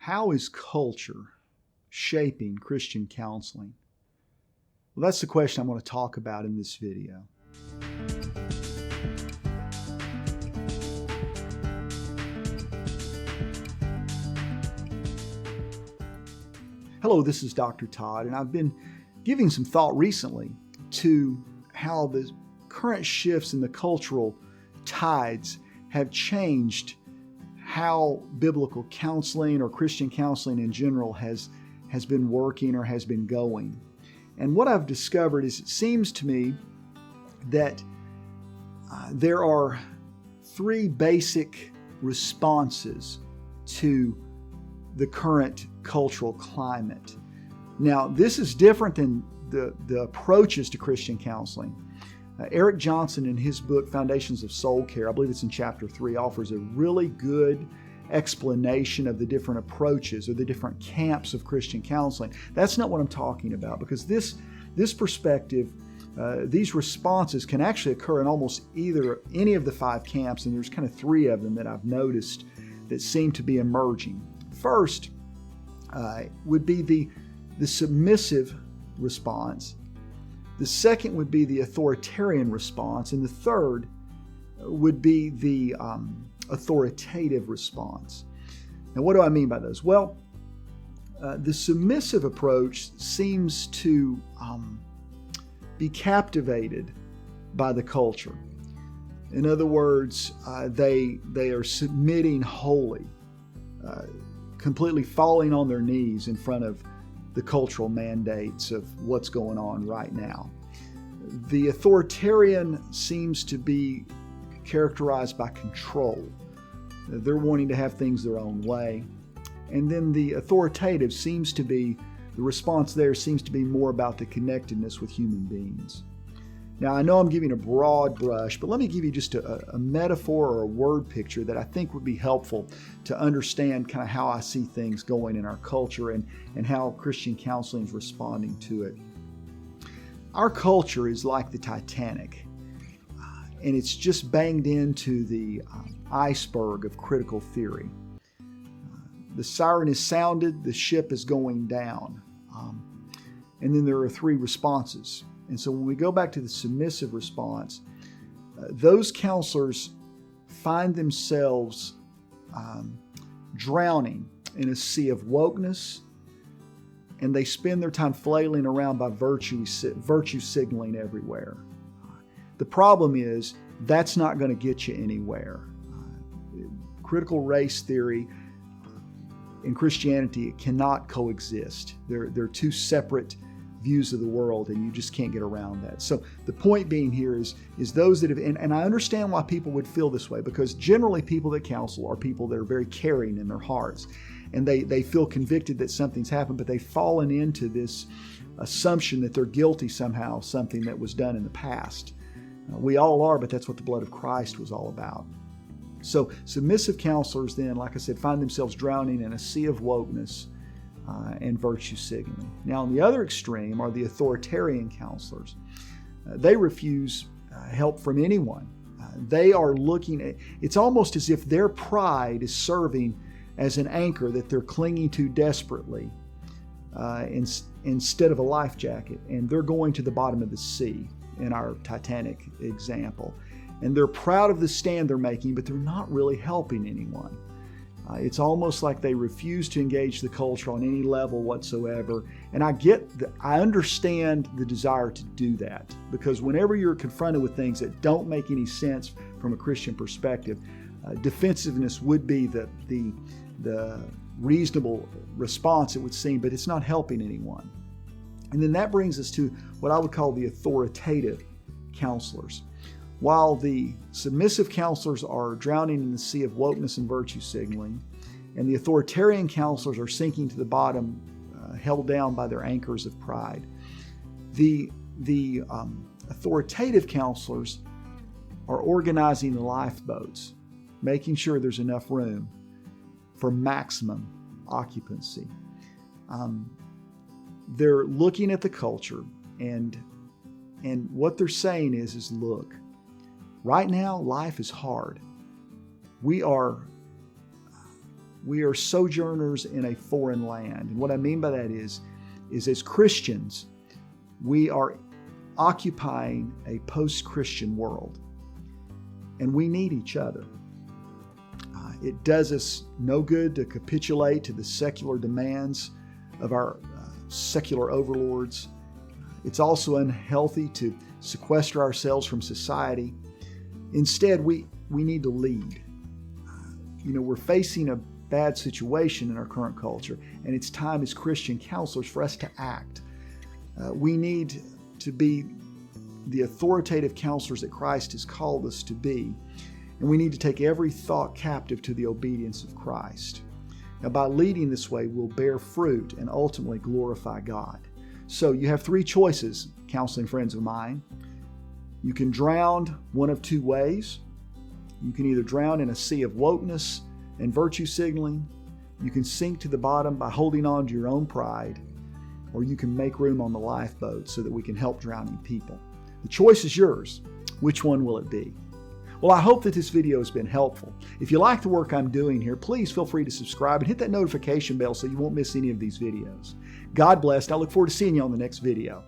How is culture shaping Christian counseling? Well, that's the question I'm going to talk about in this video. Hello, this is Dr. Todd, and I've been giving some thought recently to how the current shifts in the cultural tides have changed how biblical counseling or Christian counseling in general has been working or has been going. And what I've discovered is it seems to me that there are three basic responses to the current cultural climate. Now, this is different than the approaches to Christian counseling. Eric Johnson, in his book, Foundations of Soul Care, I believe it's in chapter 3, offers a really good explanation of the different approaches or the different camps of Christian counseling. That's not what I'm talking about, because this perspective, these responses can actually occur in almost any of the five camps, and there's kind of three of them that I've noticed that seem to be emerging. First would be the submissive response. The second would be the authoritarian response, and the third would be the authoritative response. Now, what do I mean by those? Well, the submissive approach seems to be captivated by the culture. In other words, they are submitting wholly, completely falling on their knees in front of the cultural mandates of what's going on right now. The authoritarian seems to be characterized by control. They're wanting to have things their own way. And then the authoritative the response there seems to be more about the connectedness with human beings. Now, I know I'm giving a broad brush, but let me give you just a metaphor or a word picture that I think would be helpful to understand kind of how I see things going in our culture and how Christian counseling is responding to it. Our culture is like the Titanic, and it's just banged into the iceberg of critical theory. The siren is sounded, the ship is going down, and then there are three responses. And so when we go back to the submissive response, those counselors find themselves drowning in a sea of wokeness, and they spend their time flailing around by virtue signaling everywhere. The problem is that's not going to get you anywhere. Critical race theory and Christianity cannot coexist. They're two separate views of the world, and you just can't get around that. So the point being here is those that have, and I understand why people would feel this way, because generally people that counsel are people that are very caring in their hearts, and they feel convicted that something's happened, but they've fallen into this assumption that they're guilty somehow of something that was done in the past. We all are, but that's what the blood of Christ was all about. So submissive counselors then, like I said, find themselves drowning in a sea of wokeness and virtue signaling. Now, on the other extreme are the authoritarian counselors. They refuse help from anyone. They are looking at, it's almost as if their pride is serving as an anchor that they're clinging to desperately instead of a life jacket. And they're going to the bottom of the sea in our Titanic example. And they're proud of the stand they're making, but they're not really helping anyone. It's almost like they refuse to engage the culture on any level whatsoever. And I understand the desire to do that, because whenever you're confronted with things that don't make any sense from a Christian perspective, defensiveness would be the reasonable response, it would seem, but it's not helping anyone. And then that brings us to what I would call the authoritative counselors. While the submissive counselors are drowning in the sea of wokeness and virtue signaling, and the authoritarian counselors are sinking to the bottom, held down by their anchors of pride, the authoritative counselors are organizing the lifeboats, making sure there's enough room for maximum occupancy. They're looking at the culture, and what they're saying is look, right now life is hard. We are We are sojourners in a foreign land. And what I mean by that is as Christians, we are occupying a post-Christian world. And we need each other. It does us no good to capitulate to the secular demands of our secular overlords. It's also unhealthy to sequester ourselves from society. Instead, we need to lead. We're facing a bad situation in our current culture, and it's time as Christian counselors for us to act. We need to be the authoritative counselors that Christ has called us to be. And we need to take every thought captive to the obedience of Christ. Now, by leading this way, we'll bear fruit and ultimately glorify God. So you have three choices, counseling friends of mine. You can drown one of two ways. You can either drown in a sea of wokeness and virtue signaling. You can sink to the bottom by holding on to your own pride. Or you can make room on the lifeboat so that we can help drowning people. The choice is yours. Which one will it be? Well, I hope that this video has been helpful. If you like the work I'm doing here, please feel free to subscribe and hit that notification bell so you won't miss any of these videos. God bless. I look forward to seeing you on the next video.